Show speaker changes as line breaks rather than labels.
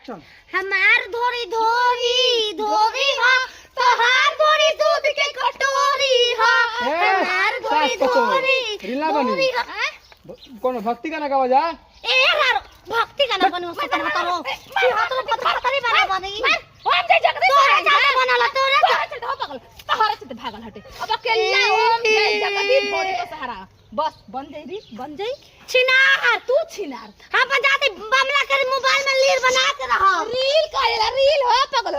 Action.
हमार धोरी धोरी धोरी हो तोहार धोरी दूध के कटोरी हो हमार धोरी धोरी
रीला बनी कोनो भक्ति गाना गावा जा
ए यार भक्ति गाना बनो सतन बताओ तू हाथ में पत्थर बना बनी ओम जय जगदीश तोरा जाके बनाला तोरा चल ढो पागल तोहरा से भागल हटे अब अकेला ओम जय जगदीश भोरे का सहारा बस बन जाई छिनार तू छिनार हम जाते मामला कर मोबाइल में रील बना के रहो रील करेला रील हो पागल